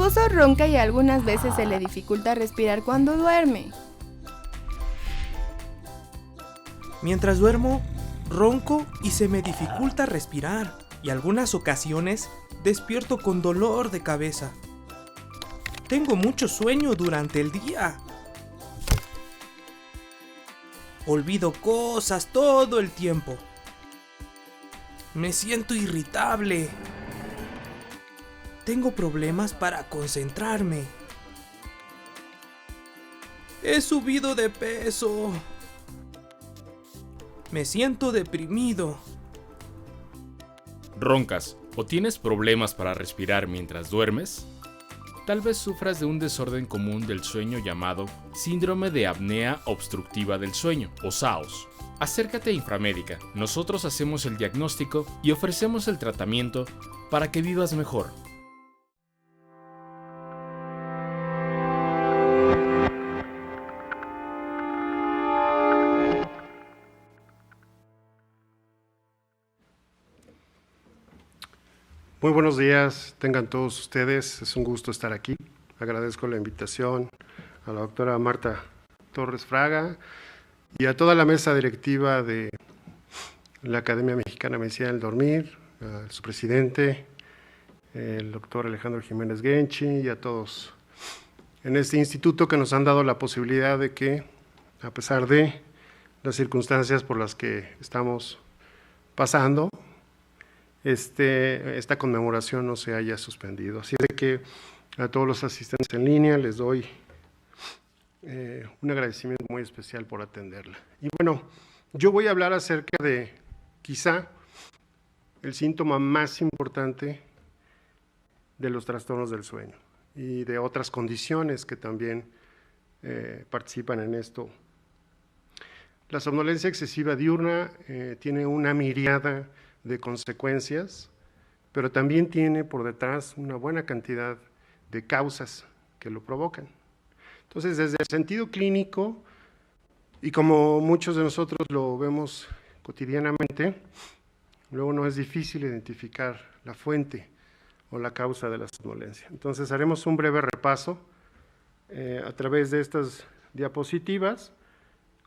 esposo ronca y algunas veces se le dificulta respirar cuando duerme. Mientras duermo, ronco y se me dificulta respirar, y algunas ocasiones despierto con dolor de cabeza. Tengo mucho sueño durante el día. Olvido cosas todo el tiempo. Me siento irritable. Tengo problemas para concentrarme. He subido de peso. Me siento deprimido. ¿Roncas o tienes problemas para respirar mientras duermes? Tal vez sufras de un desorden común del sueño llamado síndrome de apnea obstructiva del sueño, o SAOS. Acércate a Inframédica, nosotros hacemos el diagnóstico y ofrecemos el tratamiento para que vivas mejor. Muy buenos días, tengan todos ustedes, es un gusto estar aquí. Agradezco la invitación a la doctora Marta Torres Fraga y a toda la mesa directiva de la Academia Mexicana de Medicina del Dormir, a su presidente, el doctor Alejandro Jiménez Genchi, y a todos en este instituto que nos han dado la posibilidad de que, a pesar de las circunstancias por las que estamos pasando, esta conmemoración no se haya suspendido. Así de que a todos los asistentes en línea les doy un agradecimiento muy especial por atenderla. Y bueno, yo voy a hablar acerca de quizá el síntoma más importante de los trastornos del sueño y de otras condiciones que también participan en esto. La somnolencia excesiva diurna tiene una miríada de consecuencias, pero también tiene por detrás una buena cantidad de causas que lo provocan. Entonces, desde el sentido clínico, y como muchos de nosotros lo vemos cotidianamente, luego no es difícil identificar la fuente o la causa de la somnolencia. Entonces, haremos un breve repaso a través de estas diapositivas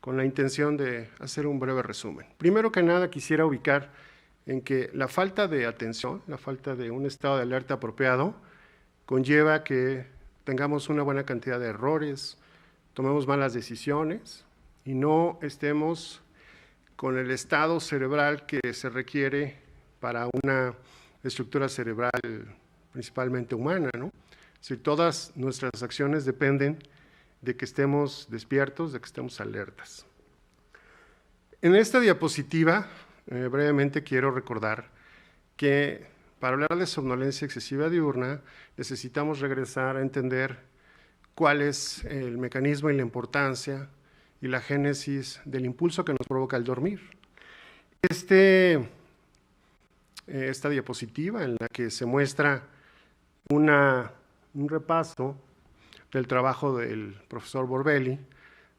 con la intención de hacer un breve resumen. Primero que nada, quisiera ubicar en que la falta de atención, la falta de un estado de alerta apropiado, conlleva que tengamos una buena cantidad de errores, tomemos malas decisiones y no estemos con el estado cerebral que se requiere para una estructura cerebral principalmente humana, ¿no? Si todas nuestras acciones dependen de que estemos despiertos, de que estemos alertas. En esta diapositiva, brevemente quiero recordar que para hablar de somnolencia excesiva diurna necesitamos regresar a entender cuál es el mecanismo y la importancia y la génesis del impulso que nos provoca el dormir. Esta diapositiva en la que se muestra un repaso del trabajo del profesor Borbély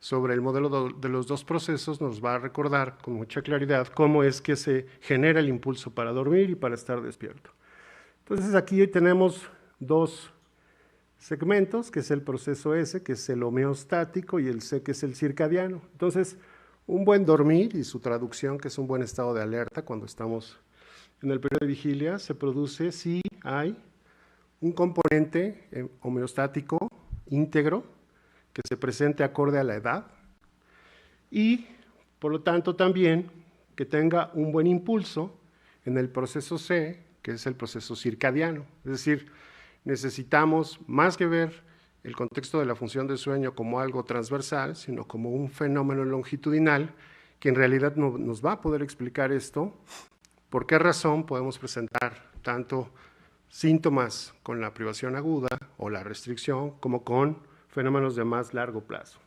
sobre el modelo de los dos procesos nos va a recordar con mucha claridad cómo es que se genera el impulso para dormir y para estar despierto. Entonces aquí tenemos dos segmentos, que es el proceso S, que es el homeostático, y el C, que es el circadiano. Entonces, un buen dormir y su traducción, que es un buen estado de alerta cuando estamos en el periodo de vigilia, se produce si hay un componente homeostático íntegro, que se presente acorde a la edad y, por lo tanto, también que tenga un buen impulso en el proceso C, que es el proceso circadiano. Es decir, necesitamos más que ver el contexto de la función del sueño como algo transversal, sino como un fenómeno longitudinal que en realidad nos va a poder explicar esto, por qué razón podemos presentar tanto síntomas con la privación aguda o la restricción como con fenómenos de más largo plazo.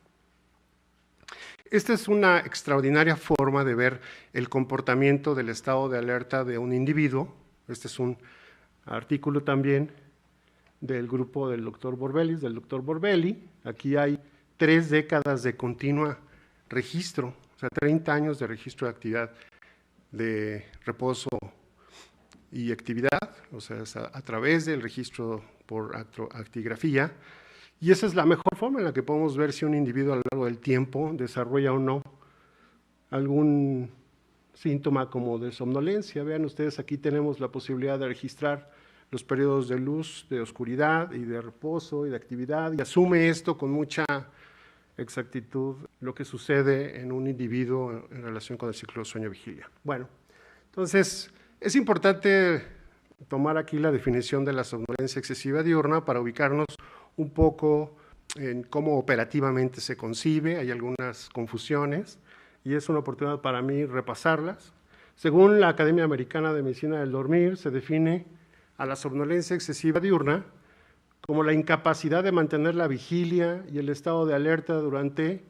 Esta es una extraordinaria forma de ver el comportamiento del estado de alerta de un individuo. Este es un artículo también del grupo del doctor Borbély. Aquí hay 3 décadas de continua registro, o sea, 30 años de registro de actividad de reposo y actividad, o sea, a través del registro por actigrafía, y esa es la mejor forma en la que podemos ver si un individuo a lo largo del tiempo desarrolla o no algún síntoma como de somnolencia. Vean ustedes, aquí tenemos la posibilidad de registrar los periodos de luz, de oscuridad y de reposo y de actividad, y asume esto con mucha exactitud lo que sucede en un individuo en relación con el ciclo de sueño-vigilia. Bueno, entonces es importante tomar aquí la definición de la somnolencia excesiva diurna para ubicarnos un poco en cómo operativamente se concibe. Hay algunas confusiones y es una oportunidad para mí repasarlas. Según la Academia Americana de Medicina del Dormir, se define a la somnolencia excesiva diurna como la incapacidad de mantener la vigilia y el estado de alerta durante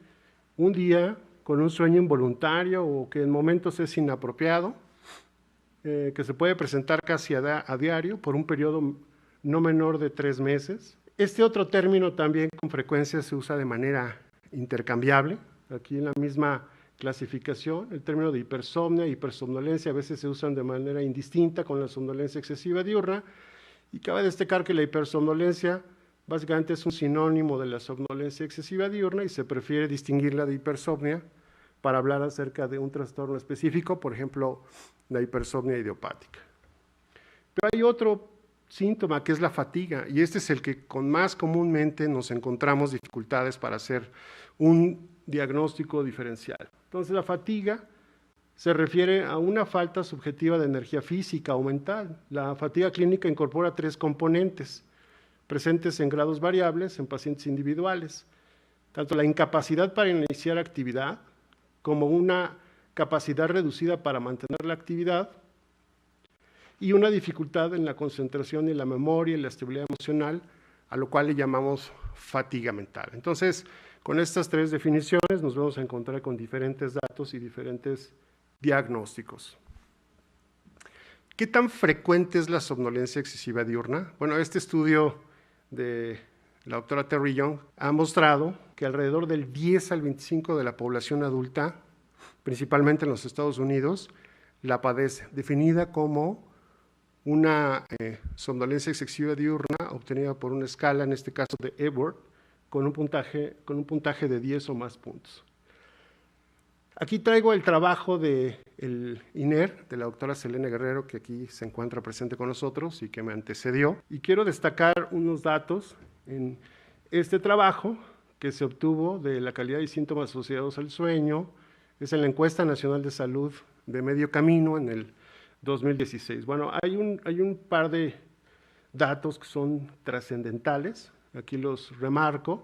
un día con un sueño involuntario o que en momentos es inapropiado, que se puede presentar casi a diario por un periodo no menor de 3 meses. Este otro término también con frecuencia se usa de manera intercambiable. Aquí en la misma clasificación, el término de hipersomnia e hipersomnolencia a veces se usan de manera indistinta con la somnolencia excesiva diurna, y cabe destacar que la hipersomnolencia básicamente es un sinónimo de la somnolencia excesiva diurna y se prefiere distinguirla de hipersomnia para hablar acerca de un trastorno específico, por ejemplo, la hipersomnia idiopática. Pero hay otro síntoma que es la fatiga, y este es el que con más comúnmente nos encontramos dificultades para hacer un diagnóstico diferencial. Entonces, la fatiga se refiere a una falta subjetiva de energía física o mental. La fatiga clínica incorpora 3 componentes, presentes en grados variables en pacientes individuales, tanto la incapacidad para iniciar actividad, como una capacidad reducida para mantener la actividad, y una dificultad en la concentración y la memoria y la estabilidad emocional, a lo cual le llamamos fatiga mental. Entonces, con estas 3 definiciones nos vamos a encontrar con diferentes datos y diferentes diagnósticos. ¿Qué tan frecuente es la somnolencia excesiva diurna? Bueno, este estudio de la doctora Terry Young ha mostrado que alrededor del 10 al 25% de la población adulta, principalmente en los Estados Unidos, la padece, definida como una somnolencia excesiva diurna obtenida por una escala, en este caso de Epworth, con un puntaje de 10 o más puntos. Aquí traigo el trabajo del INER, de la doctora Selene Guerrero, que aquí se encuentra presente con nosotros y que me antecedió. Y quiero destacar unos datos en este trabajo que se obtuvo de la calidad y síntomas asociados al sueño. Es en la Encuesta Nacional de Salud de Medio Camino en el 2016. Bueno, hay un par de datos que son trascendentales, aquí los remarco.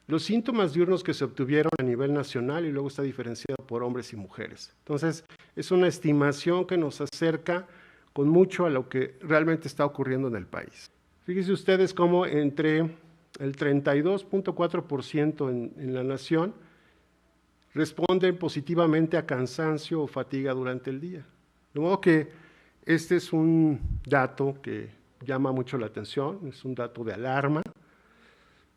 Los síntomas diurnos que se obtuvieron a nivel nacional y luego está diferenciado por hombres y mujeres. Entonces, es una estimación que nos acerca con mucho a lo que realmente está ocurriendo en el país. Fíjense ustedes cómo entre el 32.4% en la nación responden positivamente a cansancio o fatiga durante el día. De modo que este es un dato que llama mucho la atención, es un dato de alarma,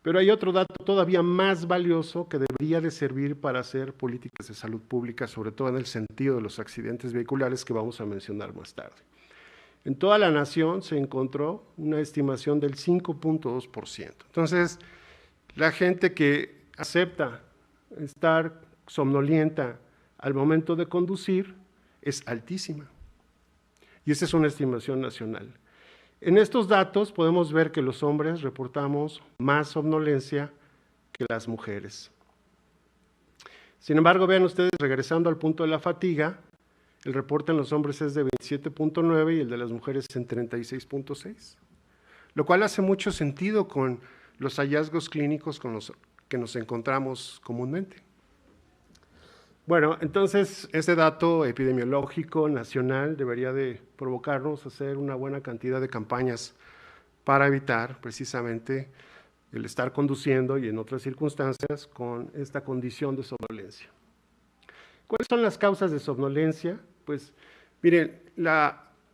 pero hay otro dato todavía más valioso que debería de servir para hacer políticas de salud pública, sobre todo en el sentido de los accidentes vehiculares que vamos a mencionar más tarde. En toda la nación se encontró una estimación del 5.2%. Entonces, la gente que acepta estar somnolienta al momento de conducir es altísima. Y esa es una estimación nacional. En estos datos podemos ver que los hombres reportamos más somnolencia que las mujeres. Sin embargo, vean ustedes, regresando al punto de la fatiga, el reporte en los hombres es de 27.9 y el de las mujeres en 36.6, lo cual hace mucho sentido con los hallazgos clínicos con los que nos encontramos comúnmente. Bueno, entonces, este dato epidemiológico nacional debería de provocarnos a hacer una buena cantidad de campañas para evitar precisamente el estar conduciendo y en otras circunstancias con esta condición de somnolencia. ¿Cuáles son las causas de somnolencia? Pues, miren,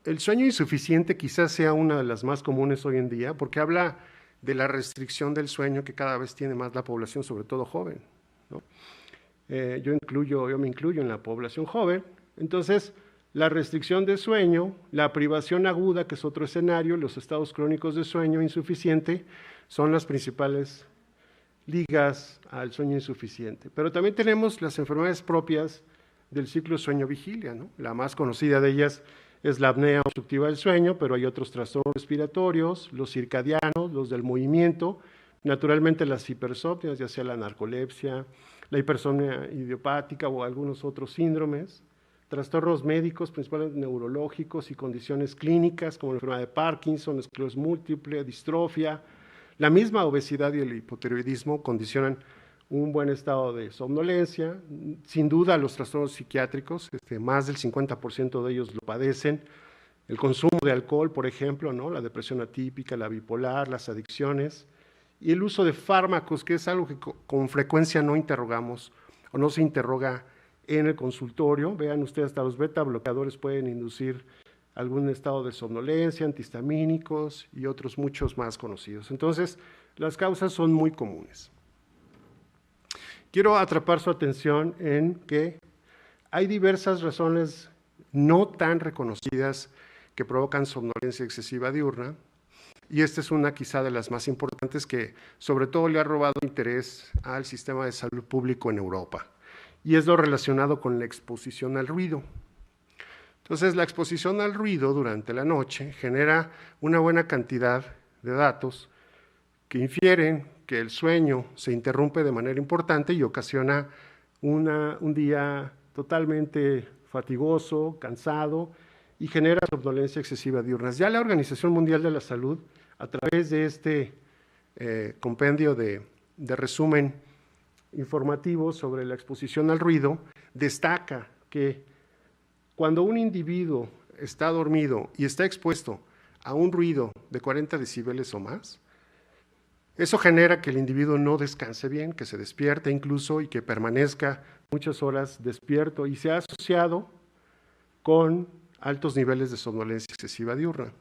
el sueño insuficiente quizás sea una de las más comunes hoy en día porque habla de la restricción del sueño que cada vez tiene más la población, sobre todo joven, ¿no? Yo me incluyo en la población joven. Entonces, la restricción de sueño, la privación aguda, que es otro escenario, los estados crónicos de sueño insuficiente, son las principales ligas al sueño insuficiente. Pero también tenemos las enfermedades propias del ciclo sueño-vigilia, ¿no? La más conocida de ellas es la apnea obstructiva del sueño, pero hay otros trastornos respiratorios, los circadianos, los del movimiento, naturalmente las hipersomnias, ya sea la narcolepsia, la hipersomnia idiopática o algunos otros síndromes, trastornos médicos, principalmente neurológicos y condiciones clínicas como la enfermedad de Parkinson, esclerosis múltiple, distrofia. La misma obesidad y el hipotiroidismo condicionan un buen estado de somnolencia. Sin duda, los trastornos psiquiátricos, más del 50% de ellos lo padecen. El consumo de alcohol, por ejemplo, ¿no? La depresión atípica, la bipolar, las adicciones. Y el uso de fármacos, que es algo que con frecuencia no interrogamos o no se interroga en el consultorio. Vean ustedes, hasta los beta bloqueadores pueden inducir algún estado de somnolencia, antihistamínicos y otros muchos más conocidos. Entonces, las causas son muy comunes. Quiero atrapar su atención en que hay diversas razones no tan reconocidas que provocan somnolencia excesiva diurna, y esta es una quizá de las más importantes que sobre todo le ha robado interés al sistema de salud público en Europa, y es lo relacionado con la exposición al ruido. Entonces, la exposición al ruido durante la noche genera una buena cantidad de datos que infieren que el sueño se interrumpe de manera importante y ocasiona un día totalmente fatigoso, cansado, y genera somnolencia excesiva diurna. Ya la Organización Mundial de la Salud, a través de este compendio de resumen informativo sobre la exposición al ruido, destaca que cuando un individuo está dormido y está expuesto a un ruido de 40 decibeles o más, eso genera que el individuo no descanse bien, que se despierte incluso y que permanezca muchas horas despierto, y se ha asociado con altos niveles de somnolencia excesiva diurna.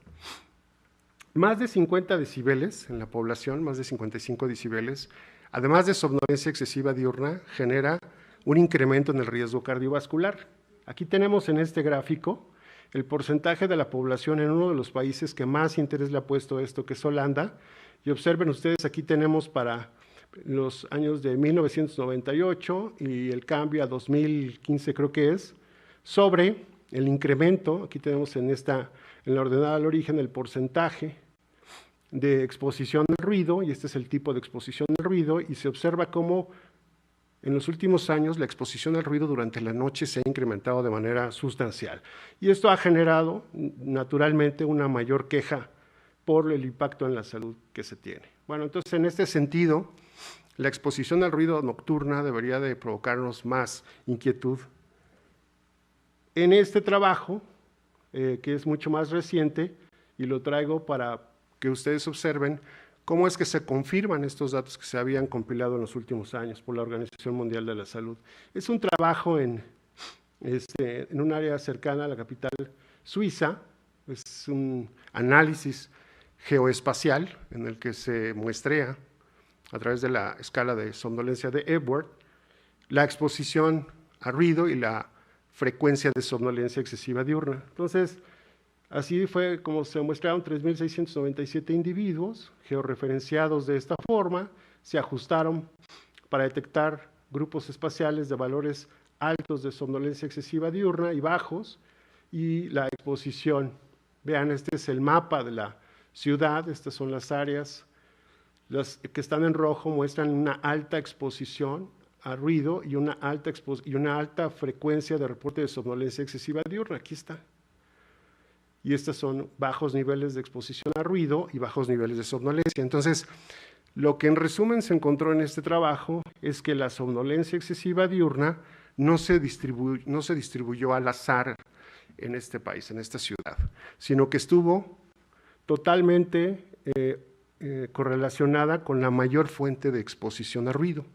Más de 50 decibeles en la población, más de 55 decibeles, además de somnolencia excesiva diurna, genera un incremento en el riesgo cardiovascular. Aquí tenemos en este gráfico el porcentaje de la población en uno de los países que más interés le ha puesto a esto, que es Holanda. Y observen ustedes, aquí tenemos para los años de 1998 y el cambio a 2015 creo que es, sobre el incremento, aquí tenemos en la ordenada al origen el porcentaje de exposición al ruido, y este es el tipo de exposición al ruido, y se observa cómo en los últimos años la exposición al ruido durante la noche se ha incrementado de manera sustancial. Y esto ha generado naturalmente una mayor queja por el impacto en la salud que se tiene. Bueno, entonces en este sentido, la exposición al ruido nocturna debería de provocarnos más inquietud. En este trabajo, que es mucho más reciente, y lo traigo para que ustedes observen cómo es que se confirman estos datos que se habían compilado en los últimos años por la Organización Mundial de la Salud. Es un trabajo en un área cercana a la capital suiza, es un análisis geoespacial en el que se muestrea a través de la escala de somnolencia de Epworth la exposición a ruido y la frecuencia de somnolencia excesiva diurna. Entonces, así fue como se muestraron 3.697 individuos georreferenciados de esta forma, se ajustaron para detectar grupos espaciales de valores altos de somnolencia excesiva diurna y bajos, y la exposición. Vean, este es el mapa de la ciudad, estas son las áreas, las que están en rojo muestran una alta exposición a ruido y una alta frecuencia de reporte de somnolencia excesiva diurna, aquí está. Y estos son bajos niveles de exposición a ruido y bajos niveles de somnolencia. Entonces, lo que en resumen se encontró en este trabajo es que la somnolencia excesiva diurna no se distribuyó al azar en este país, en esta ciudad, sino que estuvo totalmente correlacionada con la mayor fuente de exposición a ruido.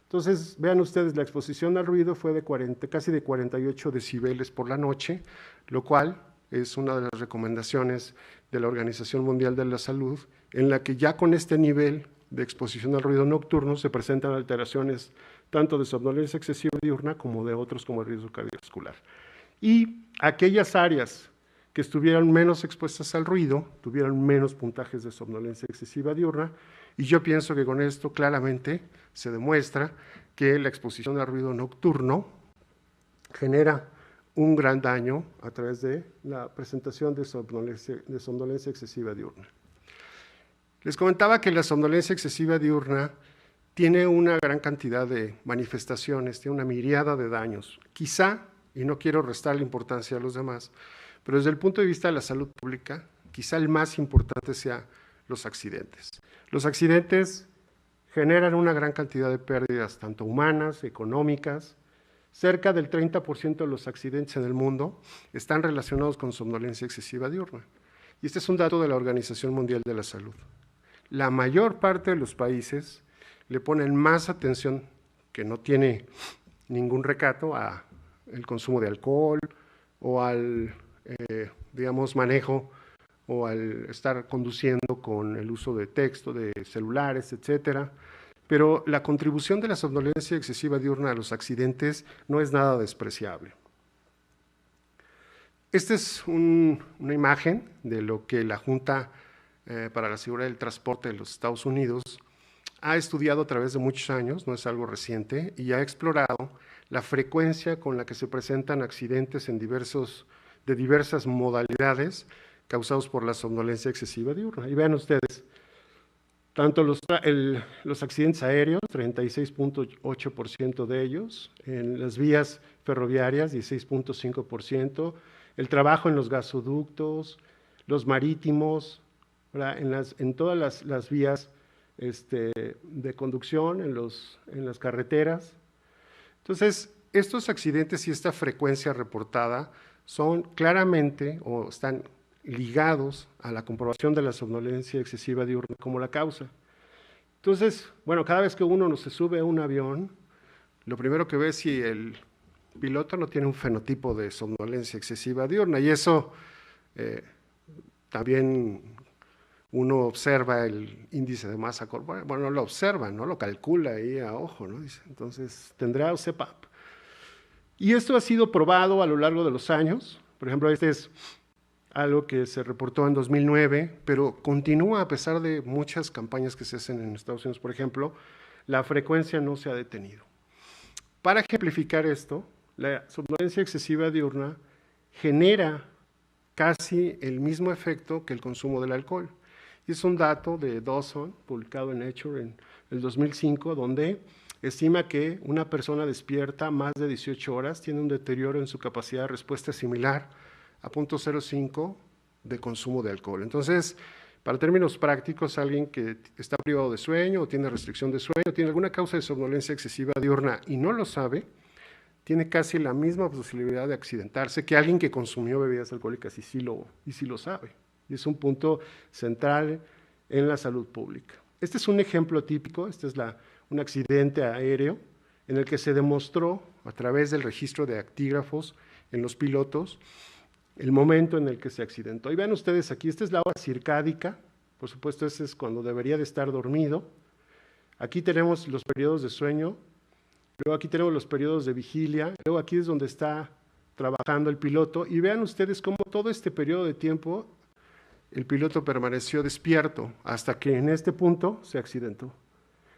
Entonces, vean ustedes, la exposición al ruido fue de casi de 48 decibeles por la noche, lo cual es una de las recomendaciones de la Organización Mundial de la Salud, en la que ya con este nivel de exposición al ruido nocturno se presentan alteraciones tanto de somnolencia excesiva diurna como de otros como el riesgo cardiovascular. y aquellas áreas que estuvieran menos expuestas al ruido tuvieran menos puntajes de somnolencia excesiva diurna, y yo pienso que con esto claramente se demuestra que la exposición al ruido nocturno genera un gran daño a través de la presentación de somnolencia excesiva diurna. Les comentaba que la somnolencia excesiva diurna tiene una gran cantidad de manifestaciones, tiene una miríada de daños. Quizá, y no quiero restarle importancia a los demás, pero desde el punto de vista de la salud pública, quizá el más importante sea los accidentes. Los accidentes generan una gran cantidad de pérdidas, tanto humanas, económicas. Cerca del 30% de los accidentes en el mundo están relacionados con somnolencia excesiva diurna. Y este es un dato de la Organización Mundial de la Salud. La mayor parte de los países le ponen más atención, que no tiene ningún recato, al consumo de alcohol o al, digamos, manejo o al estar conduciendo con el uso de texto, de celulares, etcétera. Pero la contribución de la somnolencia excesiva diurna a los accidentes no es nada despreciable. Esta es una imagen de lo que la Junta para la Seguridad del Transporte de los Estados Unidos ha estudiado a través de muchos años, no es algo reciente, y ha explorado la frecuencia con la que se presentan accidentes de diversas modalidades causados por la somnolencia excesiva diurna. Y vean ustedes, tanto los accidentes aéreos, 36.8% de ellos, en las vías ferroviarias, 16.5%, el trabajo en los gasoductos, los marítimos, en todas las vías de conducción, en las carreteras. Entonces, estos accidentes y esta frecuencia reportada son claramente o están ligados a la comprobación de la somnolencia excesiva diurna como la causa. Entonces, bueno, cada vez que uno se sube a un avión, lo primero que ve es si el piloto no tiene un fenotipo de somnolencia excesiva diurna, y eso también uno observa el índice de masa corporal, bueno, no lo observa, no lo calcula ahí a ojo, ¿no? Dice, entonces, ¿tendrá CPAP? Y esto ha sido probado a lo largo de los años. Por ejemplo, este es algo que se reportó en 2009, pero continúa a pesar de muchas campañas que se hacen en Estados Unidos. Por ejemplo, la frecuencia no se ha detenido. Para ejemplificar esto, la somnolencia excesiva diurna genera casi el mismo efecto que el consumo del alcohol. Y es un dato de Dawson, publicado en Nature en el 2005, donde estima que una persona despierta más de 18 horas tiene un deterioro en su capacidad de respuesta similar a 0.05 de consumo de alcohol. Entonces, para términos prácticos, alguien que está privado de sueño o tiene restricción de sueño, tiene alguna causa de somnolencia excesiva diurna y no lo sabe, tiene casi la misma posibilidad de accidentarse que alguien que consumió bebidas alcohólicas y sí lo sabe. Y es un punto central en la salud pública. Este es un ejemplo típico, este es un accidente aéreo en el que se demostró a través del registro de actígrafos en los pilotos el momento en el que se accidentó. Y vean ustedes aquí, esta es la hora circádica, por supuesto ese es cuando debería de estar dormido. Aquí tenemos los periodos de sueño, luego aquí tenemos los periodos de vigilia, luego aquí es donde está trabajando el piloto, y vean ustedes cómo todo este periodo de tiempo el piloto permaneció despierto hasta que en este punto se accidentó.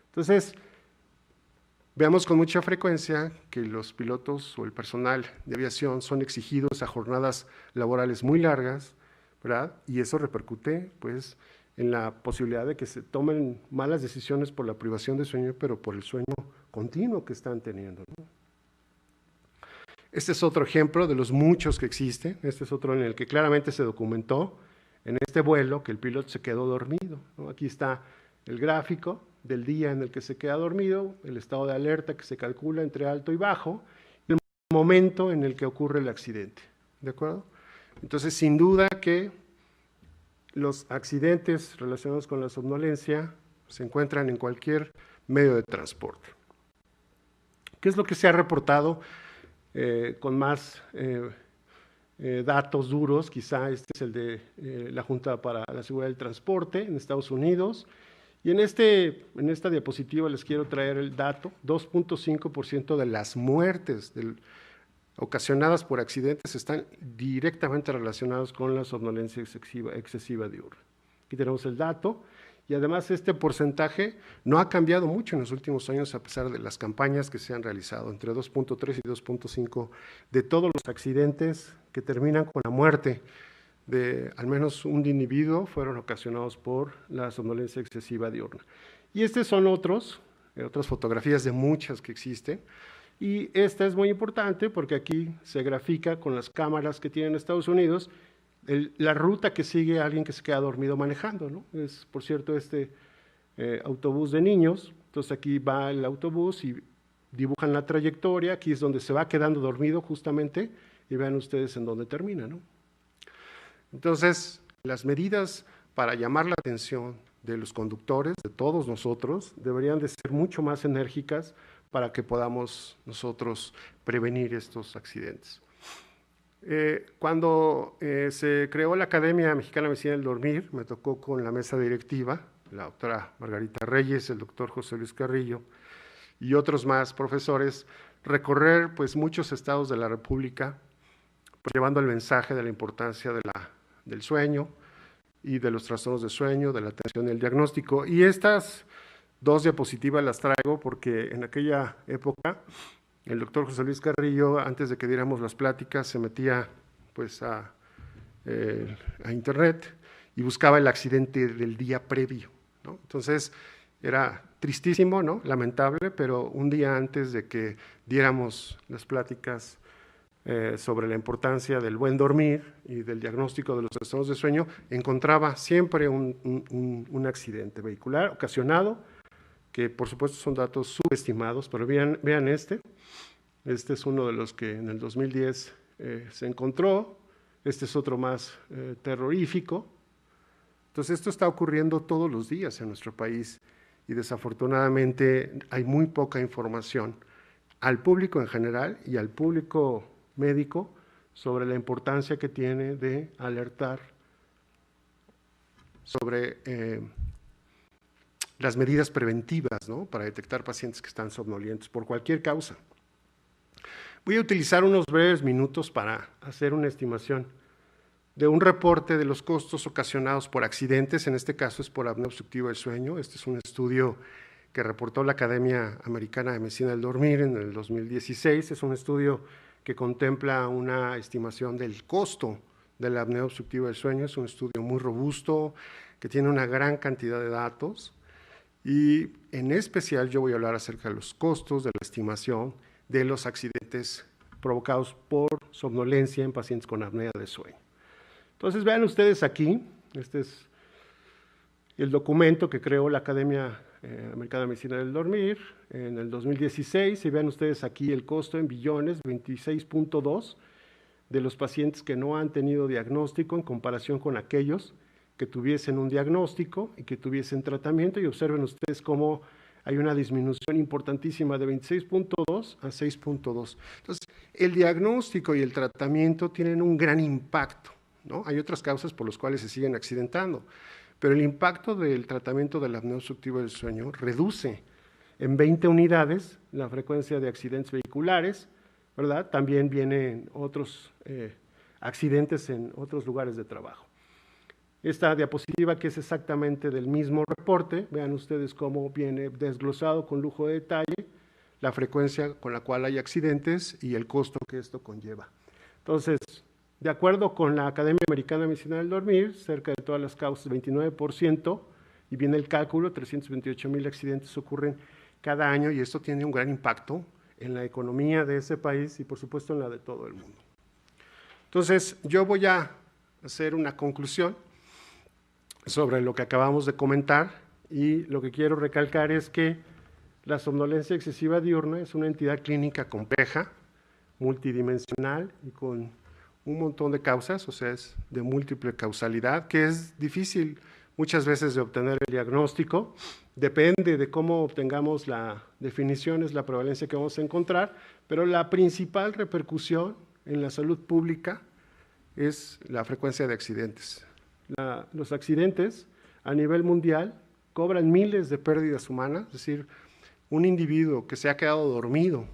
Entonces, veamos con mucha frecuencia que los pilotos o el personal de aviación son exigidos a jornadas laborales muy largas, ¿verdad? Y eso repercute, pues, en la posibilidad de que se tomen malas decisiones por la privación de sueño, pero por el sueño continuo que están teniendo, ¿no? Este es otro ejemplo de los muchos que existen. Este es otro en el que claramente se documentó en este vuelo que el piloto se quedó dormido, ¿no? Aquí está el gráfico del día en el que se queda dormido, el estado de alerta que se calcula entre alto y bajo, y el momento en el que ocurre el accidente, ¿de acuerdo? Entonces, sin duda que los accidentes relacionados con la somnolencia se encuentran en cualquier medio de transporte. ¿Qué es lo que se ha reportado con más datos duros? Quizá este es el de la Junta para la Seguridad del Transporte en Estados Unidos. Y en esta diapositiva les quiero traer el dato: 2.5% de las muertes ocasionadas por accidentes están directamente relacionadas con la somnolencia excesiva diurna. Aquí tenemos el dato, y además este porcentaje no ha cambiado mucho en los últimos años a pesar de las campañas que se han realizado, entre 2.3 y 2.5 de todos los accidentes que terminan con la muerte de al menos un individuo fueron ocasionados por la somnolencia excesiva diurna. Y estas son otras fotografías de muchas que existen, y esta es muy importante porque aquí se grafica con las cámaras que tienen Estados Unidos la ruta que sigue alguien que se queda dormido manejando, ¿no? Es, por cierto, autobús de niños. Entonces aquí va el autobús y dibujan la trayectoria, aquí es donde se va quedando dormido justamente, y vean ustedes en dónde termina, ¿no? Entonces, las medidas para llamar la atención de los conductores, de todos nosotros, deberían de ser mucho más enérgicas para que podamos nosotros prevenir estos accidentes. Cuando se creó la Academia Mexicana de Medicina del Dormir, me tocó con la mesa directiva, la doctora Margarita Reyes, el doctor José Luis Carrillo y otros más profesores, recorrer pues muchos estados de la República, pues, llevando el mensaje de la importancia del sueño y de los trastornos de sueño, de la atención y el diagnóstico. Y estas dos diapositivas las traigo porque en aquella época el doctor José Luis Carrillo, antes de que diéramos las pláticas, se metía pues a internet y buscaba el accidente del día previo, ¿no? Entonces era tristísimo, ¿no? Lamentable, pero un día antes de que diéramos las pláticas sobre la importancia del buen dormir y del diagnóstico de los trastornos de sueño, encontraba siempre un accidente vehicular ocasionado, que por supuesto son datos subestimados, pero vean este es uno de los que en el 2010 se encontró, este es otro más terrorífico. Entonces esto está ocurriendo todos los días en nuestro país y desafortunadamente hay muy poca información al público en general y al público médico sobre la importancia que tiene de alertar sobre las medidas preventivas, ¿no? Para detectar pacientes que están somnolientos por cualquier causa. Voy a utilizar unos breves minutos para hacer una estimación de un reporte de los costos ocasionados por accidentes, en este caso es por apnea obstructiva del sueño. Este es un estudio que reportó la Academia Americana de Medicina del Dormir en el 2016, es un estudio que contempla una estimación del costo de la apnea obstructiva del sueño, es un estudio muy robusto, que tiene una gran cantidad de datos, y en especial yo voy a hablar acerca de los costos de la estimación de los accidentes provocados por somnolencia en pacientes con apnea de sueño. Entonces vean ustedes aquí, este es el documento que creó la Academia Americana de Medicina del Dormir en el 2016, y vean ustedes aquí el costo en billones, 26.2 de los pacientes que no han tenido diagnóstico en comparación con aquellos que tuviesen un diagnóstico y que tuviesen tratamiento, y observen ustedes cómo hay una disminución importantísima de 26.2 a 6.2. Entonces, el diagnóstico y el tratamiento tienen un gran impacto, ¿no? Hay otras causas por las cuales se siguen accidentando, pero el impacto del tratamiento de la apnea obstructiva del sueño reduce en 20 unidades la frecuencia de accidentes vehiculares, ¿verdad? También vienen otros accidentes en otros lugares de trabajo. Esta diapositiva, que es exactamente del mismo reporte, vean ustedes cómo viene desglosado con lujo de detalle la frecuencia con la cual hay accidentes y el costo que esto conlleva. Entonces, de acuerdo con la Academia Americana de Medicina del Dormir, cerca de todas las causas, 29%, y viene el cálculo, 328,000 accidentes ocurren cada año, y esto tiene un gran impacto en la economía de ese país y por supuesto en la de todo el mundo. Entonces, yo voy a hacer una conclusión sobre lo que acabamos de comentar, y lo que quiero recalcar es que la somnolencia excesiva diurna es una entidad clínica compleja, multidimensional y con un montón de causas, o sea, es de múltiple causalidad, que es difícil muchas veces de obtener el diagnóstico. Depende de cómo obtengamos la definición, es la prevalencia que vamos a encontrar, pero la principal repercusión en la salud pública es la frecuencia de accidentes. Los accidentes a nivel mundial cobran miles de pérdidas humanas, es decir, un individuo que se ha quedado dormido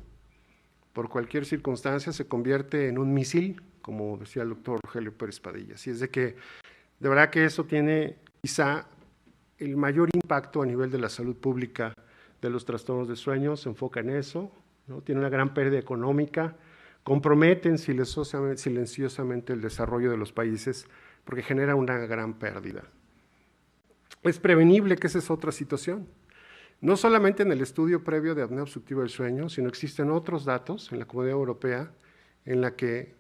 por cualquier circunstancia se convierte en un misil, como decía el doctor Rogelio Pérez Padilla. Así es de que, de verdad que eso tiene quizá el mayor impacto a nivel de la salud pública de los trastornos de sueño, se enfoca en eso, ¿no? Tiene una gran pérdida económica, comprometen silenciosamente el desarrollo de los países porque genera una gran pérdida. Es prevenible, que esa es otra situación. No solamente en el estudio previo de apnea obstructiva del sueño, sino existen otros datos en la Comunidad Europea en la que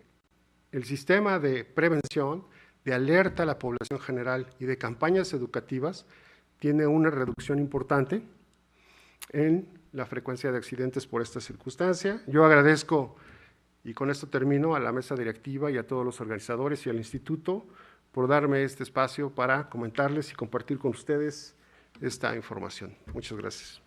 el sistema de prevención, de alerta a la población general y de campañas educativas tiene una reducción importante en la frecuencia de accidentes por esta circunstancia. Yo agradezco, y con esto termino, a la mesa directiva y a todos los organizadores y al instituto por darme este espacio para comentarles y compartir con ustedes esta información. Muchas gracias.